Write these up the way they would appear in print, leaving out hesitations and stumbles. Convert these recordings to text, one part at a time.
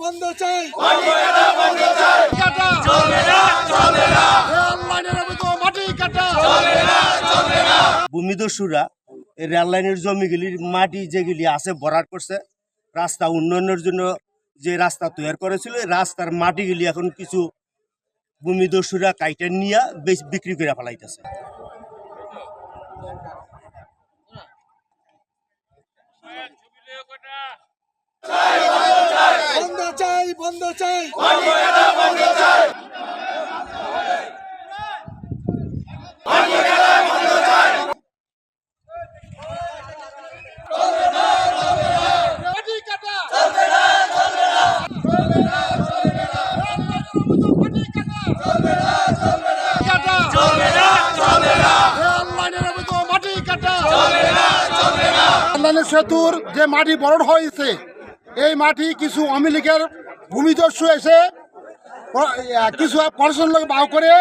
বন্ধ চাই ভূমিদস্যুরা রেল লাইনের জমিগুলির মাটি যেগুলি আছে ভরাট করছে। রাস্তা উন্নয়নের জন্য যে রাস্তা তৈরি করেছিল, রাস্তার মাটিগুলি এখন কিছু ভূমিদস্যুরা কাইটে নিয়ে বিক্রি করে ফেলাইতেছে। বন্ধ চাই সেতুর যে মাটি বরণ হয়েছে, এই মাটি কিছু আওয়ামী লীগের ভূমিদস্যু এসে কিছু প্রশাসন লোক বাউ করে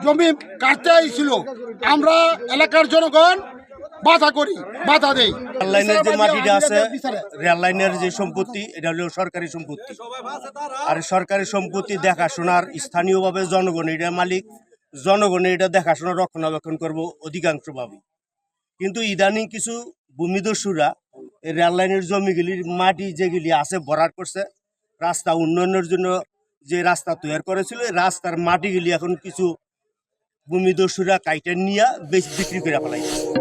জমি কাটতে আইছিল। আমরা এলাকার জনগণ বাধা দেই। রেল লাইনের যে মাটিটা আছে, রেল লাইনের যে সম্পত্তি, এটা হলো সরকারি সম্পত্তি। আর সরকারি সম্পত্তি দেখাশোনার স্থানীয়ভাবে জনগণ এটা মালিক, জনগণের এটা দেখাশোনা রক্ষণাবেক্ষণ করবো অধিকাংশভাবে। কিন্তু ইদানিং কিছু ভূমিদস্যুরা রেল লাইনের জমিগুলির মাটি যেগুলি আছে ভরাট করছে। রাস্তা উন্নয়নের জন্য যে রাস্তা তৈরি করেছিল, রাস্তার মাটিগুলি এখন কিছু ভূমিদস্যুরা কাইটে নিয়ে বিক্রি করে ফেলাইছে।